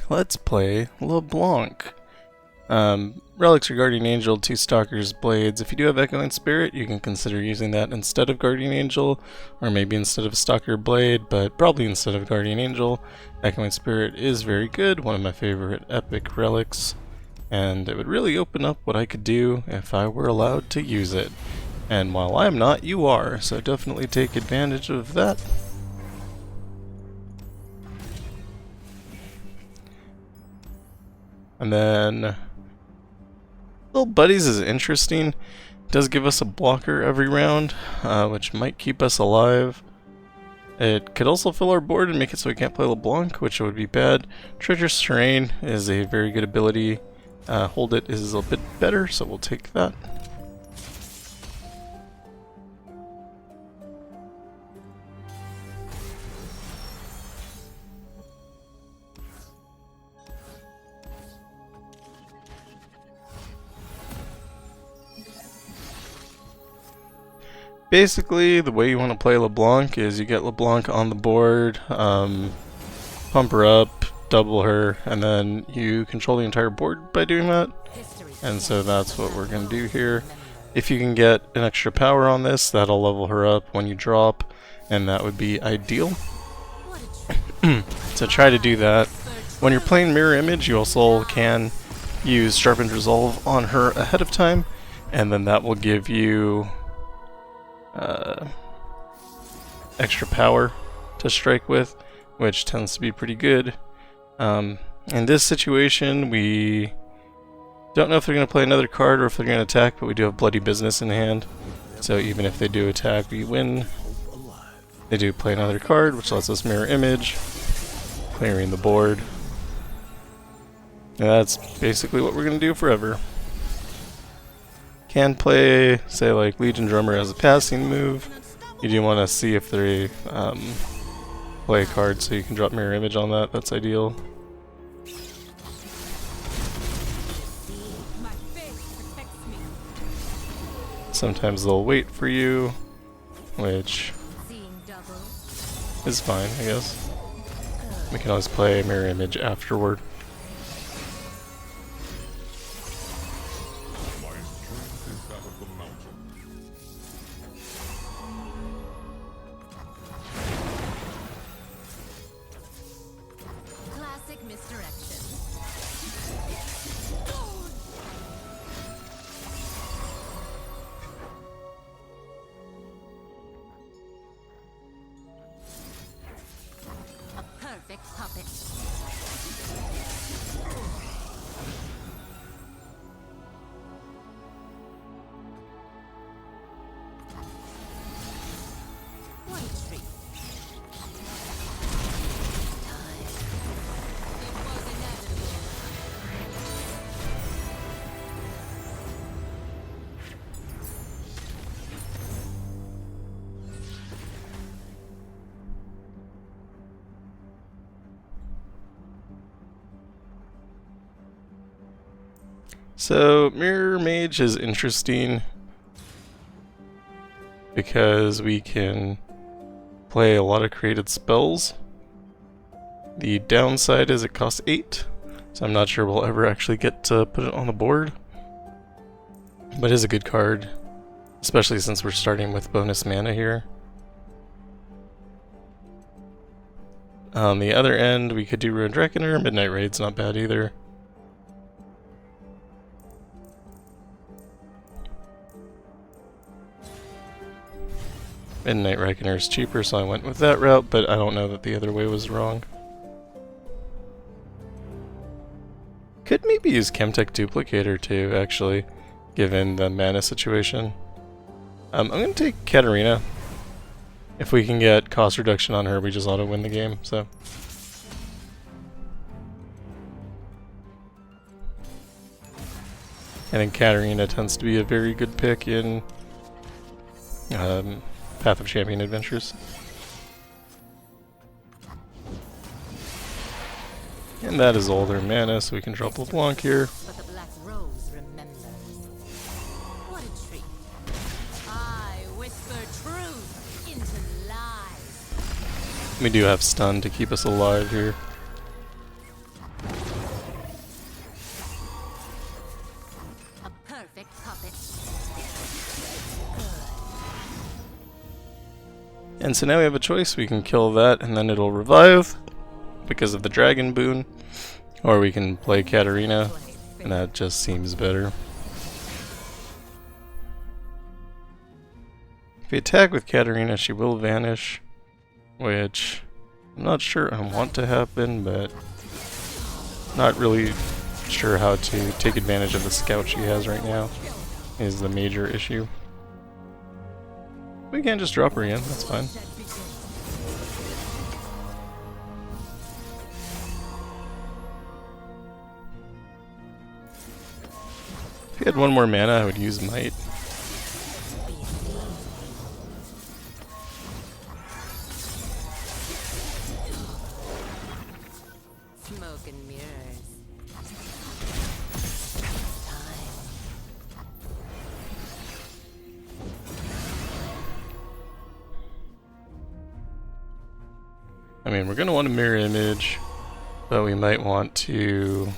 Let's play Leblanc. Relics or Guardian Angel, 2 Stalker's Blades. If you do have Echoing Spirit, you can consider using that instead of Guardian Angel, or maybe instead of Stalker Blade, but probably instead of Guardian Angel. Echoing Spirit is very good, one of my favorite epic relics, and it would really open up what I could do if I were allowed to use it. And while I'm not, you are, so definitely take advantage of that. And then Little Buddies is interesting. It does give us a blocker every round, which might keep us alive. It could also fill our board and make it so we can't play LeBlanc, which would be bad. Treacherous Terrain is a very good ability. Hold It is a bit better, so we'll take that. Basically, the way you want to play LeBlanc is you get LeBlanc on the board, pump her up, double her, and then you control the entire board by doing that. And so that's what we're going to do here. If you can get an extra power on this, that'll level her up when you drop, and that would be ideal. So try to do that. When you're playing Mirror Image, you also can use Sharpened Resolve on her ahead of time, and then that will give you extra power to strike with, which tends to be pretty good. In this situation, we don't know if they're going to play another card or if they're going to attack, but we do have Bloody Business in hand, so even if they do attack, we win. They do play another card, which lets us Mirror Image, clearing the board. And that's basically what we're going to do forever. Can play, say, like Legion Drummer as a passing move. You do want to see if they play a card, so you can drop Mirror Image on that. That's ideal. Sometimes they'll wait for you, which is fine, I guess. We can always play Mirror Image afterward. So, Mirror Mage is interesting because we can play a lot of created spells. The downside is it costs 8, so I'm not sure we'll ever actually get to put it on the board. But it is a good card, especially since we're starting with bonus mana here. On the other end, we could do Runeterra. Midnight Raid's not bad either. Midnight Reckoner is cheaper, so I went with that route, but I don't know that the other way was wrong. Could maybe use Chemtech Duplicator too, actually, given the mana situation. I'm going to take Katarina. If we can get cost reduction on her, we just auto-win the game, so. I think Katarina tends to be a very good pick in Path of Champion Adventures. And that is all their mana, so we can drop LeBlanc here. But the Black Rose remembers. What a treat. I whisper truth into lies. We do have stun to keep us alive here. And so now we have a choice. We can kill that and then it'll revive because of the dragon boon. Or we can play Katarina, and that just seems better. If we attack with Katarina, she will vanish, which I'm not sure I want to happen, but not really sure how to take advantage of the scout she has right now is the major issue. We can just drop her again, that's fine. If he had one more mana, I would use Might. Smoke and mirrors. I mean, we're going to want a mirror image, but we might want to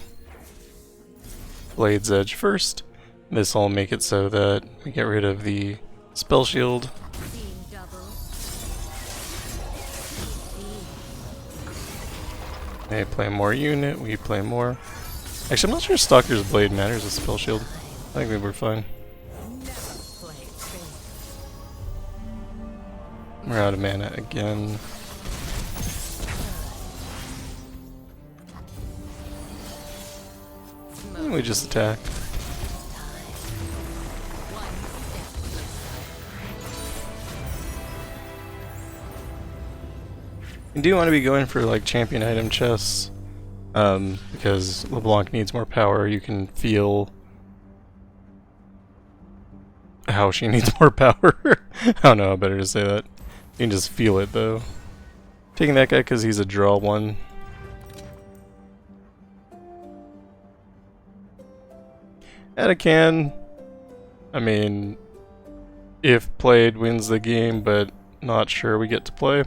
Blade's Edge first. This will make it so that we get rid of the spell shield. Seeing double. They play more unit, we play more. Actually, I'm not sure Stalker's Blade matters with spell shield. I think we were fine. Never play fair. We're out of mana again. And we just attack. You do want to be going for like champion item chests, because LeBlanc needs more power. You can feel how she needs more power. I don't know how better to say that. You can just feel it though. Taking that guy because he's a draw one. Atacan, I mean, if played wins the game, but not sure we get to play.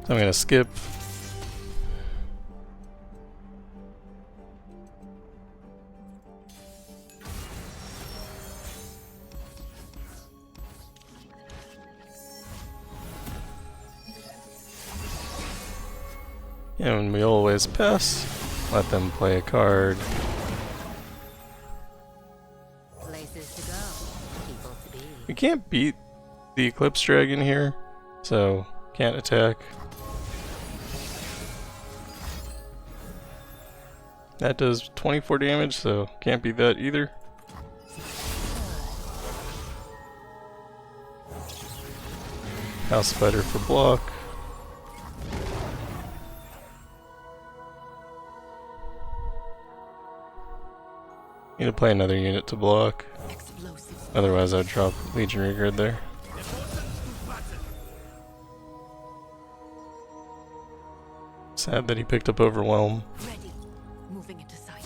So I'm gonna skip. And we always pass. Let them play a card. Places to go, people to be. We can't beat the Eclipse Dragon here, so can't attack. That does 24 damage, so can't beat that either. House Spider for block. Need to play another unit to block. Otherwise I'd drop Legion Regard there. Sad that he picked up Overwhelm. Ready. Moving into sight.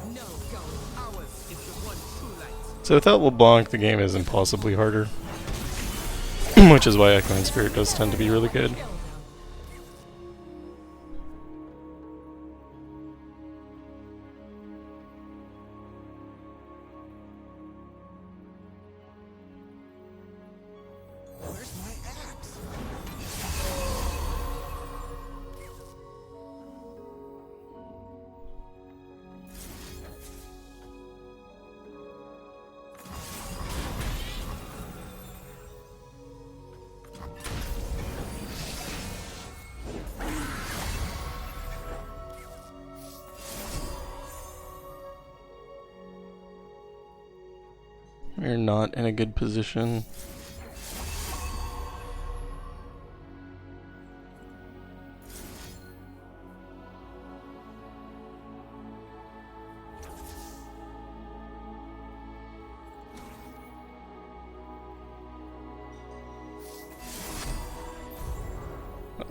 No going. Ours is the one true light. So without LeBlanc, the game is impossibly harder. Which is why Echoing Spirit does tend to be really good. Where's my axe? We're not in a good position.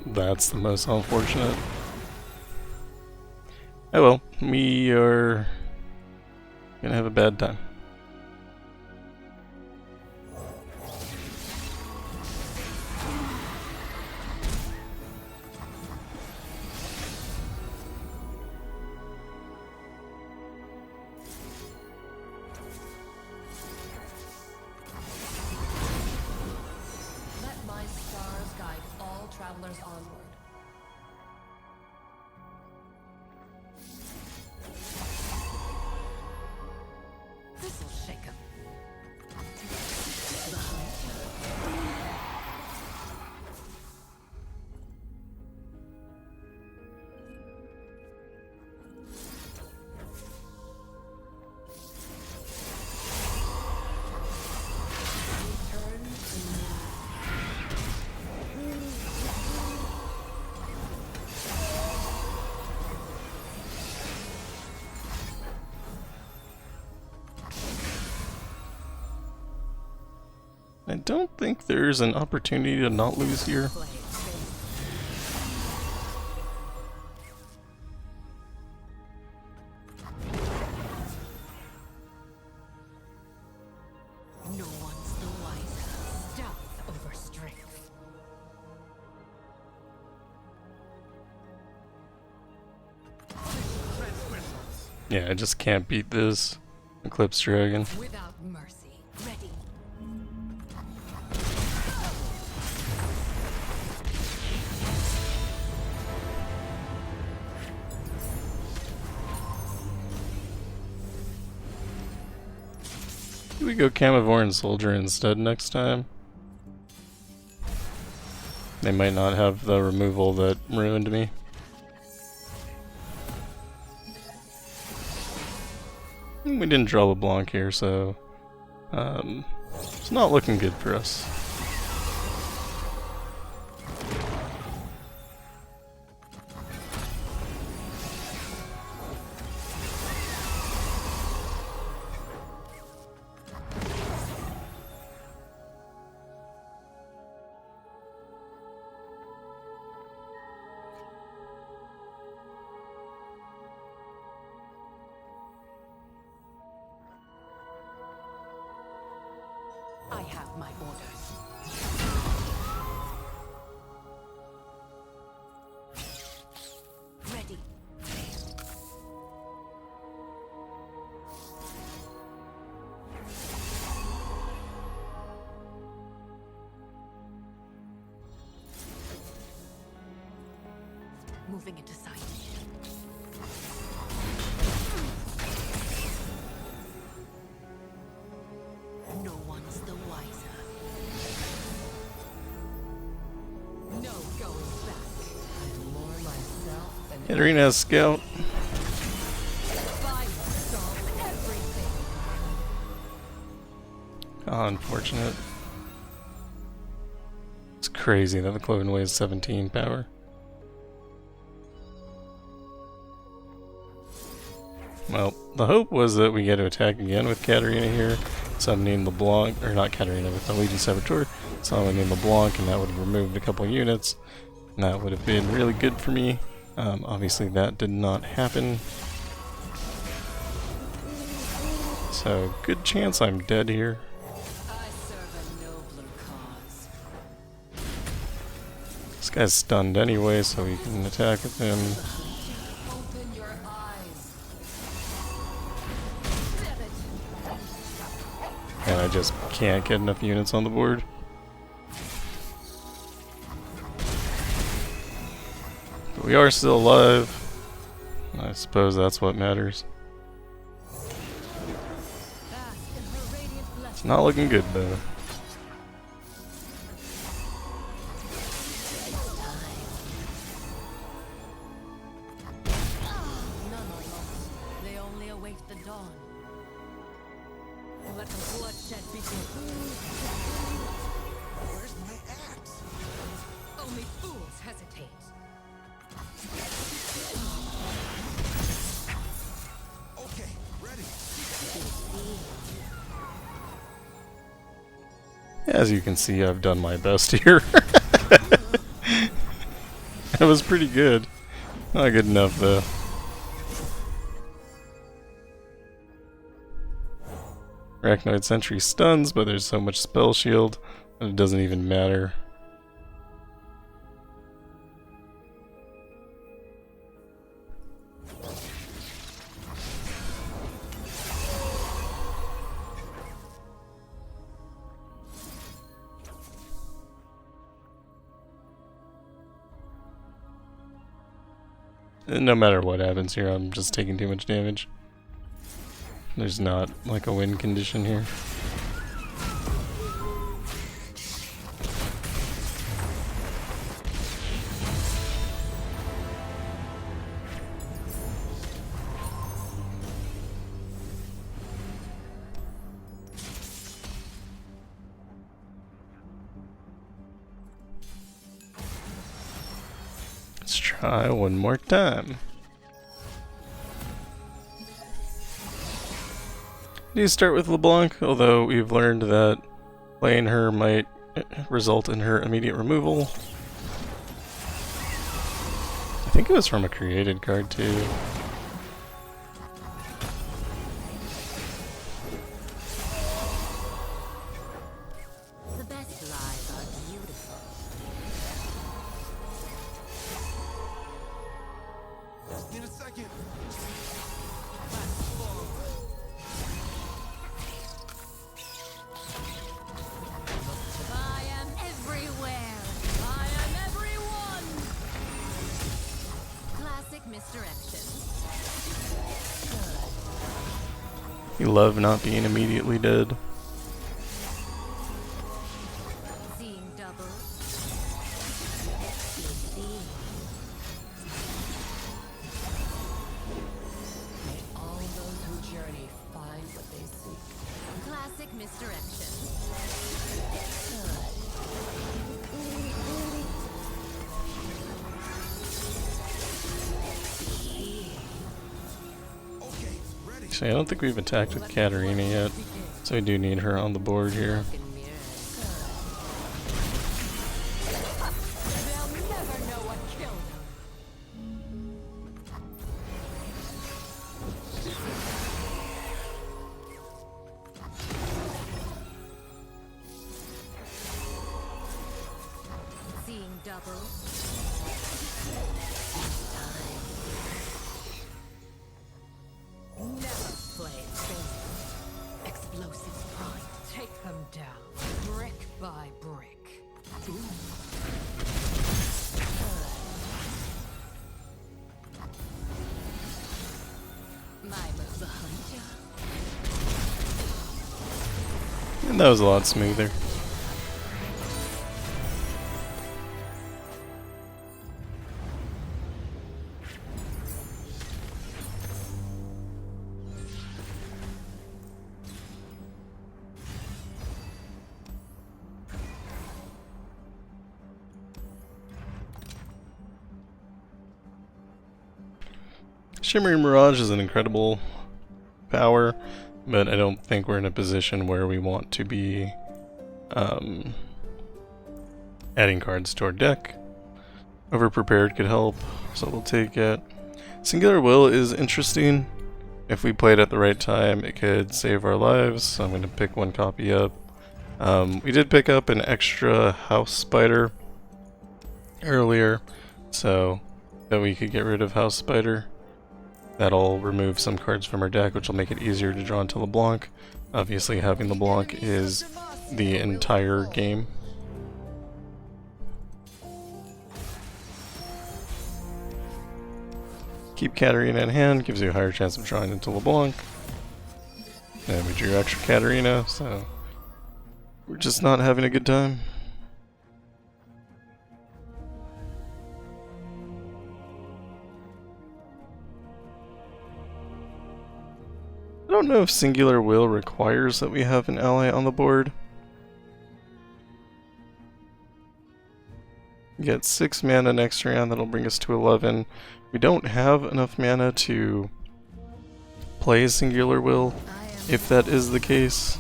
That's the most unfortunate. Oh well, we are gonna have a bad time. This'll shake 'em. I don't think there's an opportunity to not lose here. No one's the wiser. Stealth over strength. Yeah, I just can't beat this Eclipse Dragon. Without mercy. Ready. Maybe we go Camivorn Soldier instead next time. They might not have the removal that ruined me. We didn't draw Leblanc here, so it's not looking good for us. I have my orders. Ready. Moving into sight. No one's the wiser. No going back. I'm more myself than Katarina has Scout. fire solves everything. Oh, unfortunate. It's crazy that the Cloven weighs 17 power. Well, the hope was that we get to attack again with Katarina here, summoning LeBlanc, or not Katarina, with the Legion Saboteur, summoning LeBlanc, and that would have removed a couple units, and that would have been really good for me. Obviously that did not happen. So, good chance I'm dead here. I serve a nobler cause. This guy's stunned anyway, so we can attack with him. Open your eyes. Damn it. And I just can't get enough units on the board. But we are still alive. I suppose that's what matters. Bask in her radiant It's blessing. not looking good though. None are lost. They only await the dawn. Let the bloodshed begin. Where's my axe? Only fools hesitate. Okay, ready. As you can see, I've done my best here. That was pretty good. Not good enough though. Arachnoid Sentry stuns, but there's so much spell shield that it doesn't even matter. And no matter what happens here, I'm just taking too much damage. There's not like a win condition here. Let's try one more time. You start with Leblanc, although we've learned that playing her might result in her immediate removal. I think it was from a created card too. The best lives are beautiful. Just need a second. I am everywhere. I am everyone. Classic misdirection. You love not being immediately dead. Seeing double. Seeing. May all those who journey find what they seek. Classic misdirection. Okay, ready. Actually, I don't think we've attacked with Katarina yet, so we do need her on the board here. Broken mirror. They'll never know what killed them. Seeing double. Never play it safe. Explosives prime. Take them down, brick by brick. My move behind you. And that was a lot smoother. Shimmering Mirage is an incredible power, but I don't think we're in a position where we want to be adding cards to our deck. Overprepared could help, so we'll take it. Singular Will is interesting. If we play it at the right time, it could save our lives, so I'm going to pick one copy up. We did pick up an extra House Spider earlier, so that we could get rid of House Spider. That'll remove some cards from our deck, which will make it easier to draw into LeBlanc. Obviously, having LeBlanc is the entire game. Keep Katarina in hand, gives you a higher chance of drawing into LeBlanc. And we drew extra Katarina, so we're just not having a good time. I don't know if Singular Will requires that we have an ally on the board. We get 6 mana next round, that'll bring us to 11. We don't have enough mana to play Singular Will, if that is the case.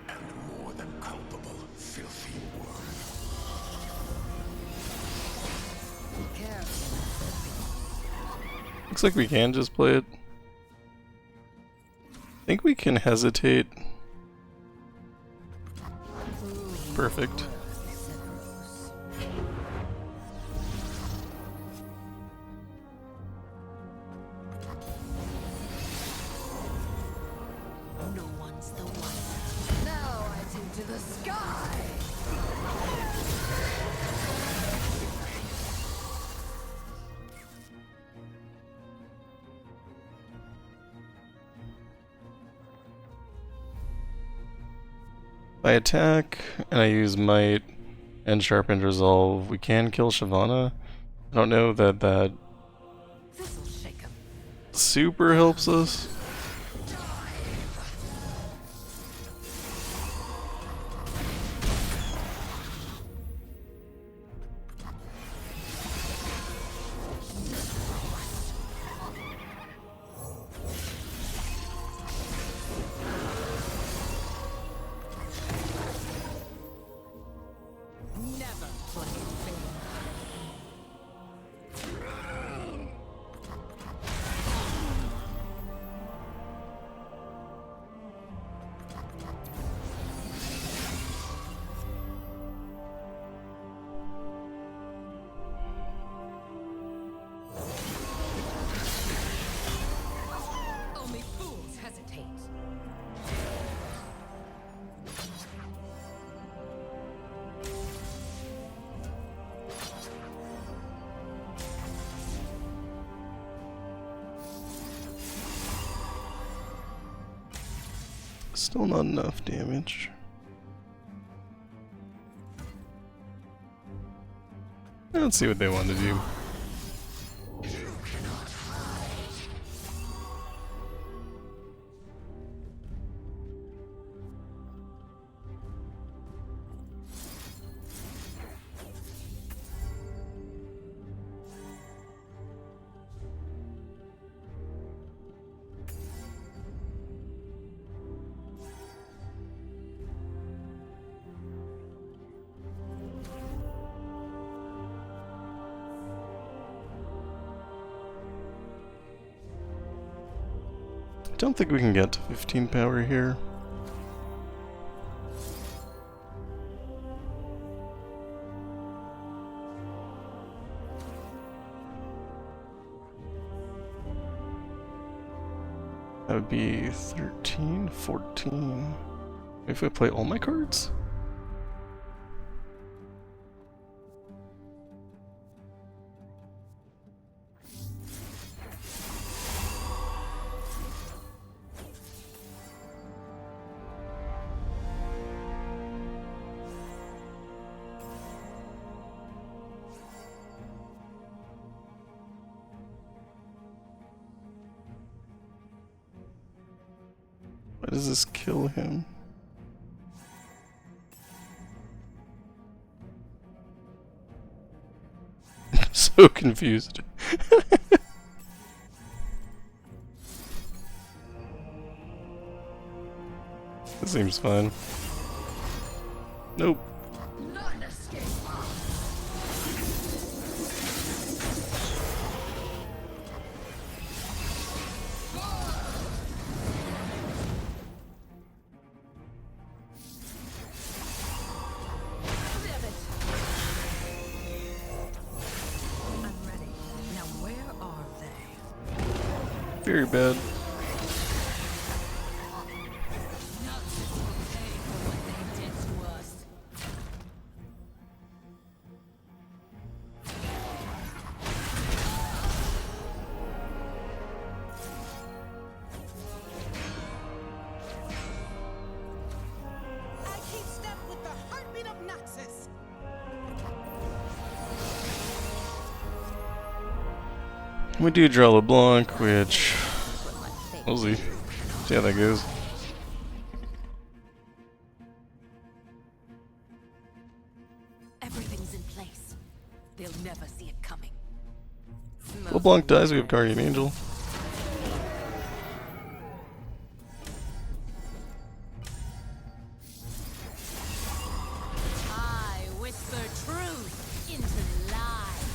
And more than culpable, filthy worm. Looks like we can just play it. I think we can hesitate. Perfect. No one's the one. Now I take to the sky. I attack, and I use Might and Sharpened Resolve. We can kill Shyvana. I don't know that that This'll shake 'em. super helps us. Never play fair. Only fools hesitate. Still not enough damage. Let's see what they want to do. I don't think we can get to 15 power here. That would be 13, 14. If I play all my cards? Why does this kill him? So confused. This seems fine. Nope. Very bad. We do draw Leblanc, which we'll see. See how that goes. Everything's in place. They'll never see it coming. Leblanc dies, we have Guardian Angel. I whisper truth into lies.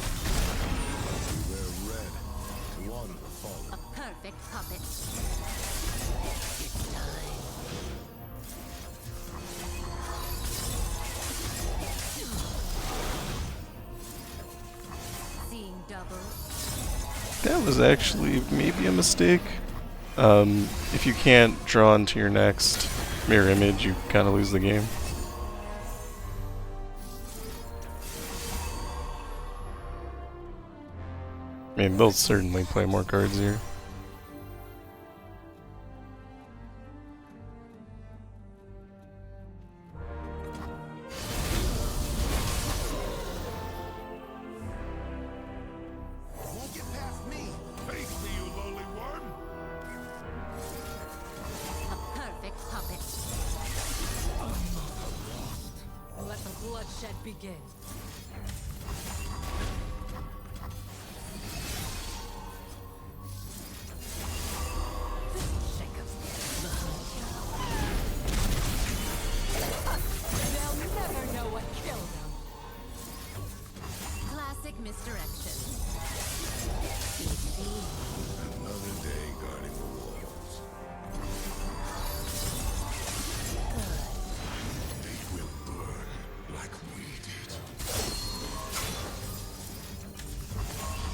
Wear red. One fallen. A perfect puppet. It's time. Seeing double. That was actually maybe a mistake. If you can't draw into your next mirror image, you kind of lose the game. I mean, they'll certainly play more cards here. bloodshed begin. Shake us. They'll never know what killed them. Classic misdirection. Another day guarding the walls. They will burn like we did.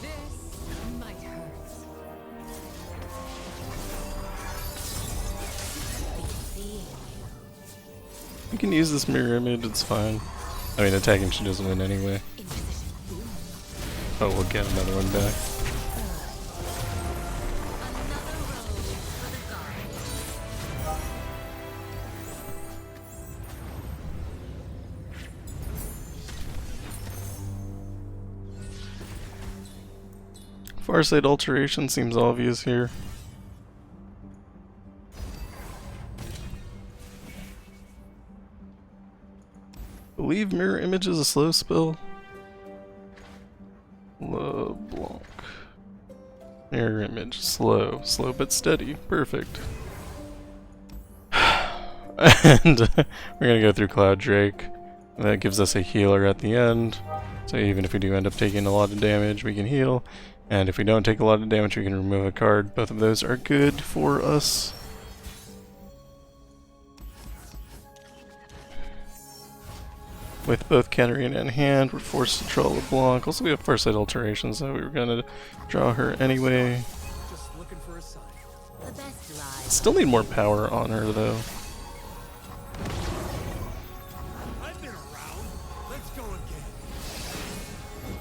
This might hurt. You can use this mirror image, it's fine. I mean, attacking she doesn't win anyway. Oh, we'll get another one back. Another rose for the gods. Farsight alteration seems obvious here. Believe mirror image is a slow spell. Leblanc. Mirror image, slow but steady, perfect. And we're gonna go through Cloud Drake. That gives us a healer at the end. So even if we do end up taking a lot of damage, we can heal. And if we don't take a lot of damage, we can remove a card. Both of those are good for us. With both Katarina in hand, we're forced to draw LeBlanc. Also, we have Farsight Alteration, so we were gonna draw her anyway. Just looking for a sign. The best lies. Still need more power on her, though. I've been around. Let's go again.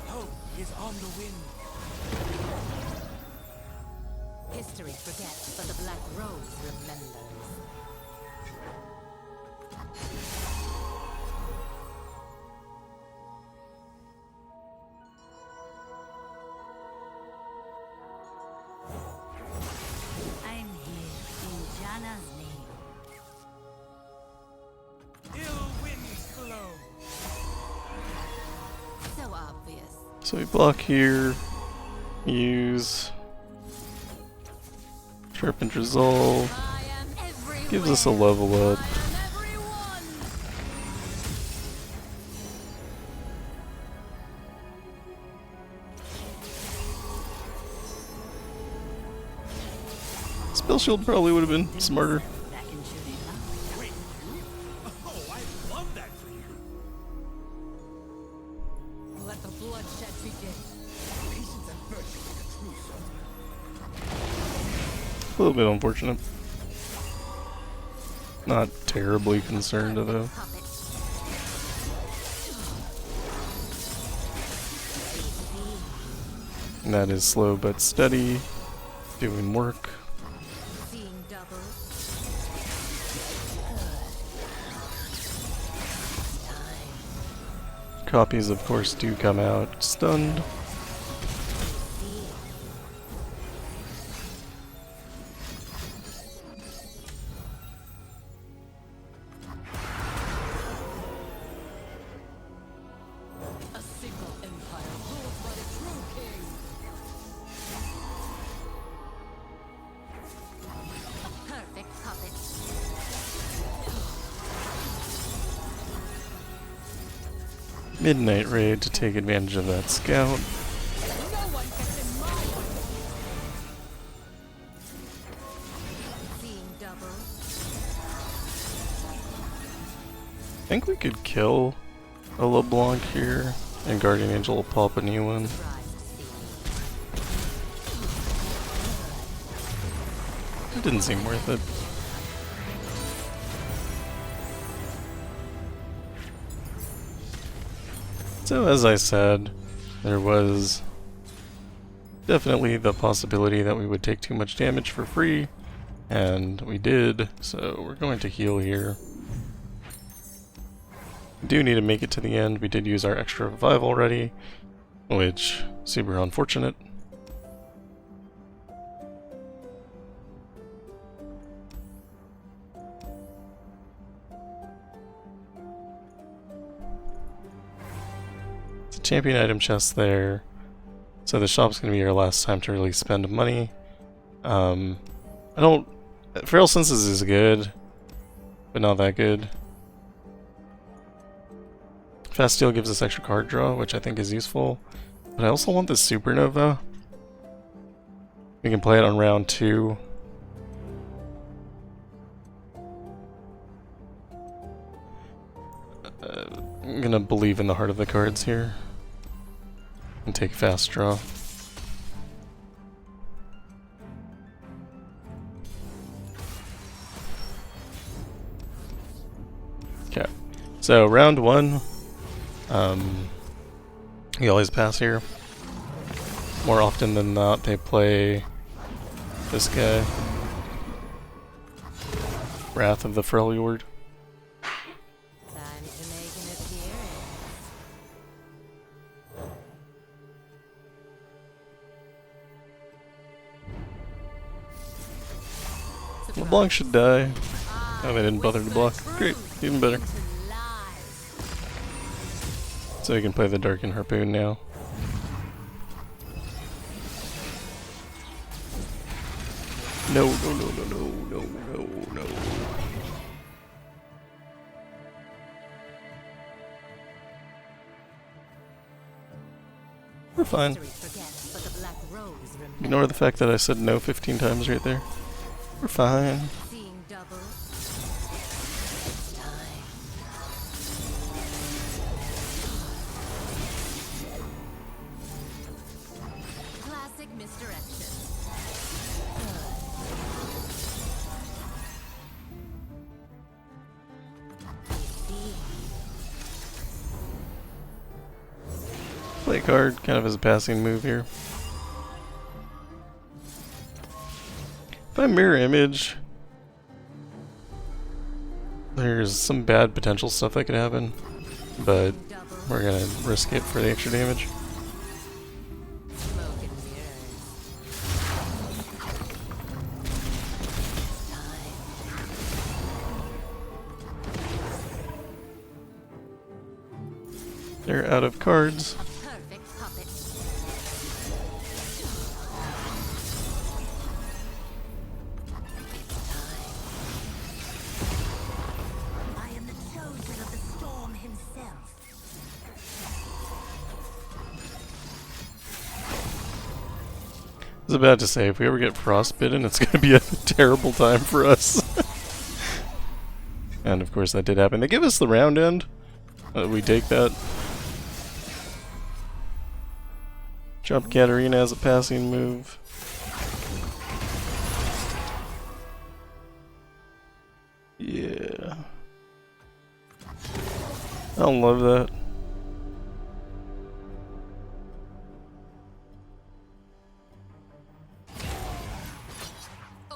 Hope is on the wind. History forgets, but the Black Rose remembers. I'm here in Jana's name. Ill winds blow. So obvious. So we block here, use Sharpened Resolve, I am everywhere. gives us a level up. I am everyone. Spell Shield probably would have been smarter. That can shoot it up. Wait, you? Oh, I love that for you. Let the bloodshed begin. Patience and virtue like a true swordsman. A little bit unfortunate. Not terribly concerned though. Puppet. And that is slow but steady, doing work. Seeing double. Copies, of course, do come out stunned. A single empire ruled by a true king. Perfect puppet. Midnight Raid to take advantage of that scout. No one gets in my way. Seeing double. I think we could kill a LeBlanc here, and Guardian Angel will pop a new one. Rise to see. It didn't seem worth it. So as I said, there was definitely the possibility that we would take too much damage for free, and we did, so we're going to heal here. We do need to make it to the end. We did use our extra revive already, which super unfortunate. The champion item chest there. So the shop's gonna be our last time to really spend money. I don't... Feral Senses is good, but not that good. Fast Steal gives us extra card draw, which I think is useful. But I also want this Supernova. We can play it on round 2. I'm gonna believe in the heart of the cards here. And take Fast Draw. Okay, so round 1, you always pass here. More often than not, they play this guy, Wrath of the Freljord. Time to make an appearance. Leblanc should die. Oh, they didn't bother to block. Great, even better. So we can play the Darkened Harpoon now. No, no, no, no, no, no, no, no. We're fine. Ignore the fact that I said no 15 times right there. We're fine. Seeing double. Classic misdirection. Play a card, kind of as a passing move here. If I mirror image, there's some bad potential stuff that could happen, but we're gonna risk it for the extra damage. Smoke and mirrors. They're out of cards. Perfect puppet. I am the chosen of the storm himself. I was about to say, if we ever get frostbitten, it's gonna be a terrible time for us. And of course that did happen. They give us the round end. We take that. Drop Katarina as a passing move. Yeah. I don't love that.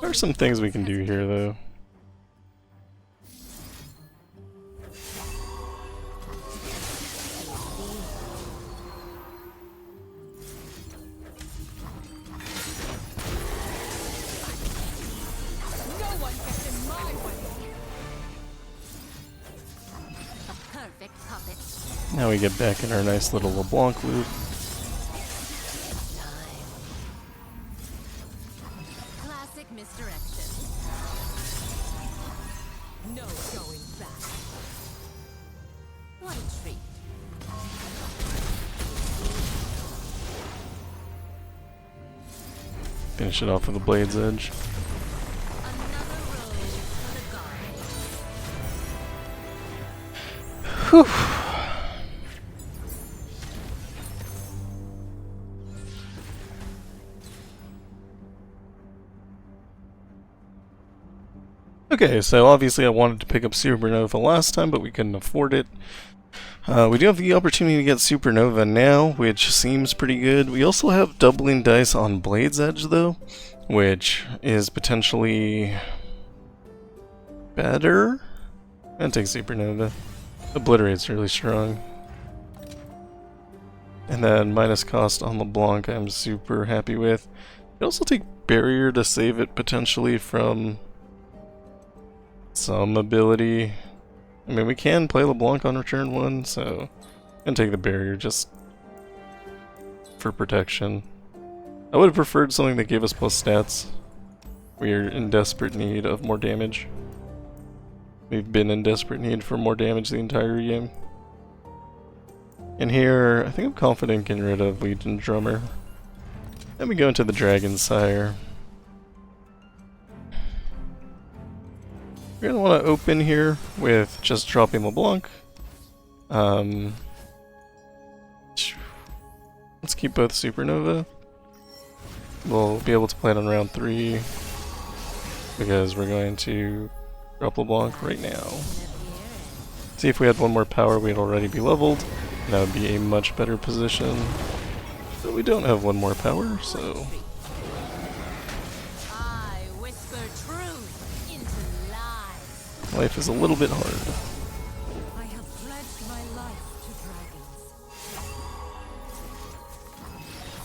There are some things we can do here though. Now we get back in our nice little LeBlanc loop. Classic misdirection. No going back. What a treat. Finish it off with a Blade's Edge. Another rose for the guard. Whew. Okay, so obviously I wanted to pick up Supernova last time, but we couldn't afford it. We do have the opportunity to get Supernova now, which seems pretty good. We also have doubling dice on Blade's Edge, though, which is potentially better. And take Supernova. Obliterate's really strong. And then minus cost on LeBlanc I'm super happy with. You also take Barrier to save it potentially from some ability. I mean, we can play LeBlanc on return 1, so... And take the Barrier just for protection. I would have preferred something that gave us plus stats. We are in desperate need of more damage. We've been in desperate need for more damage the entire game. And here, I think I'm confident getting rid of Legion Drummer. Then we go into the Dragonsire. We're gonna want to open here with just dropping Leblanc. Let's keep both Supernova. We'll be able to play it on round 3 because we're going to drop LeBlanc right now. See, if we had one more power, we'd already be leveled. And that would be a much better position. But we don't have one more power, so... I whisper truth into lies. life is a little bit hard. I have pledged my life to dragons.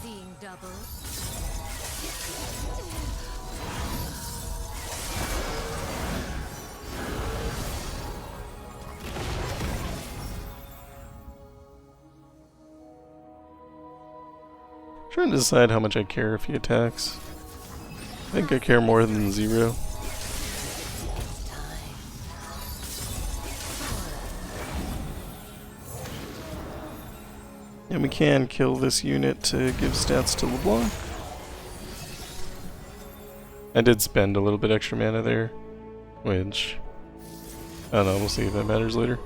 Seeing double. Trying to decide how much I care if he attacks. I think I care more than 0. And we can kill this unit to give stats to LeBlanc. I did spend a little bit extra mana there, which, I don't know, we'll see if that matters later.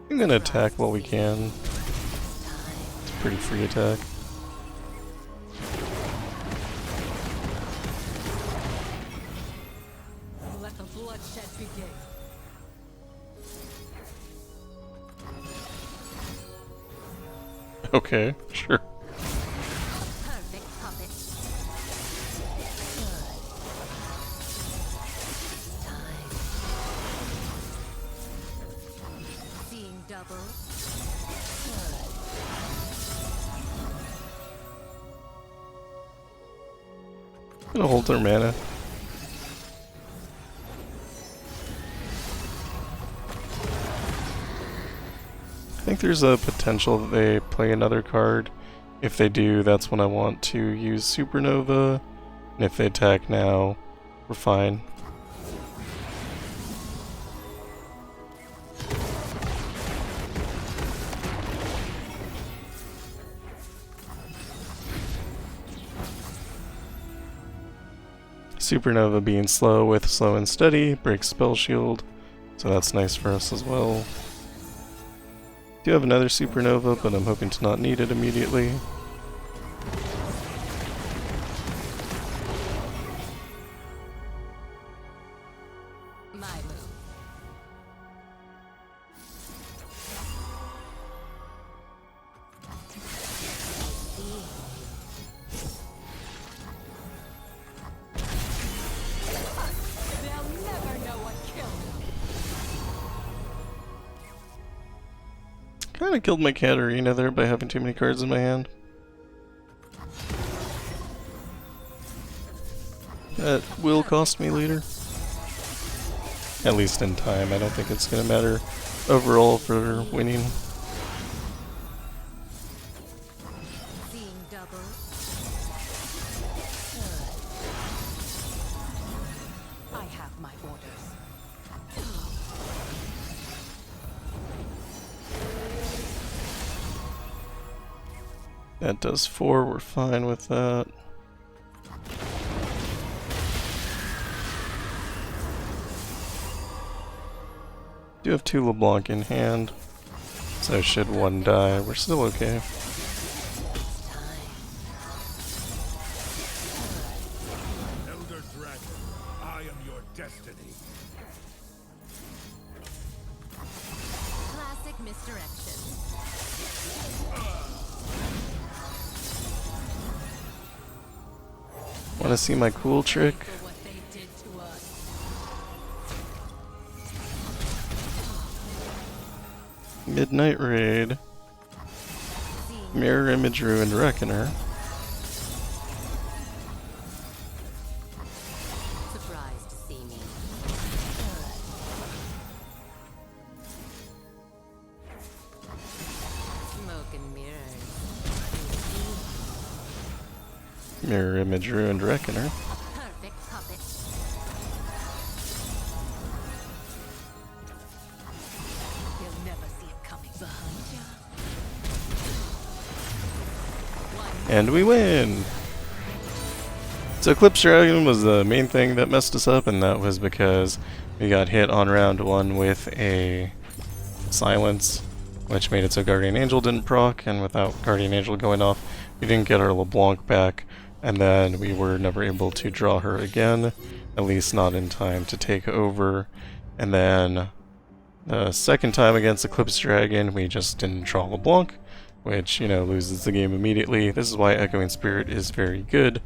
I'm gonna attack while we can. It's a pretty free attack. Let the bloodshed begin. Okay, sure. Perfect puppet. Seeing double. Gonna hold their mana. I think there's a potential that they play another card. If they do, that's when I want to use Supernova. And if they attack now, we're fine. Supernova being slow with slow and steady breaks spell shield, so that's nice for us as well. Do have another Supernova, but I'm hoping to not need it immediately. My move. They'll never know what killed me. Kinda killed my Katarina there by having too many cards in my hand. That will cost me later. At least in time. I don't think it's gonna matter overall for winning. Seeing double. I have my orders. That does 4, we're fine with that. Do have 2 LeBlanc in hand, so should one die, we're still okay. Elder Dragon, I am your destiny. Classic misdirection. Wanna see my cool trick? For what they did to us. Midnight Raid. Mirror Image Ruined Reckoner. Surprised to see me. Smoke and mirrors. Mirror Image Ruined Reckoner. Perfect puppet. You'll never see it coming behind you. And we win! So Eclipse Dragon was the main thing that messed us up, and that was because we got hit on round 1 with a silence, which made it so Guardian Angel didn't proc, and without Guardian Angel going off, we didn't get our LeBlanc back, and then we were never able to draw her again, at least not in time to take over. And then the second time against Eclipse Dragon, we just didn't draw LeBlanc, which, you know, loses the game immediately. This is why Echoing Spirit is very good.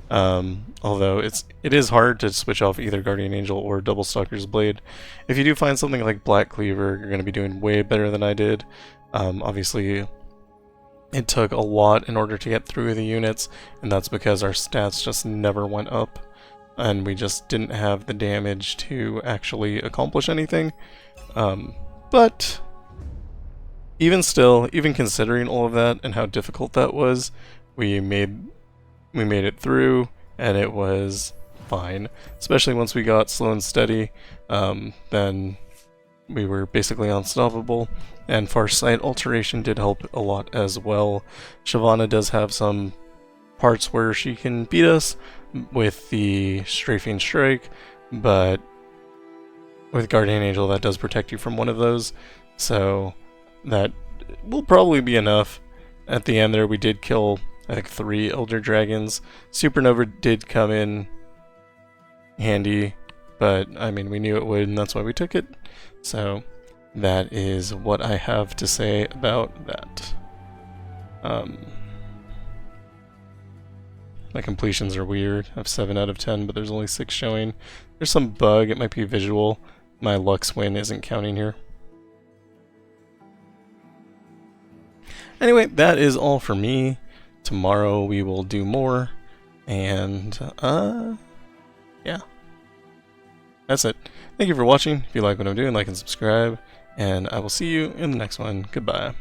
Although it is hard to switch off either Guardian Angel or Double Stalker's Blade. If you do find something like Black Cleaver, you're going to be doing way better than I did. Obviously, it took a lot in order to get through the units, and that's because our stats just never went up, and we just didn't have the damage to actually accomplish anything. But even still, even considering all of that and how difficult that was, we made it through, and it was fine. Especially once we got slow and steady, then we were basically unstoppable. And Farsight Alteration did help a lot as well. Shyvana does have some parts where she can beat us with the Strafing Strike, but with Guardian Angel that does protect you from one of those, so that will probably be enough. At the end there we did kill, I think, 3 Elder Dragons. Supernova did come in handy, but I mean, we knew it would, and that's why we took it. So that is what I have to say about that. My completions are weird. I have 7 out of 10, but there's only 6 showing. There's some bug, it might be visual. My Lux win isn't counting here. Anyway, that is all for me. Tomorrow we will do more, and yeah, that's it. Thank you for watching. If you like what I'm doing, like and subscribe, and I will see you in the next one. Goodbye.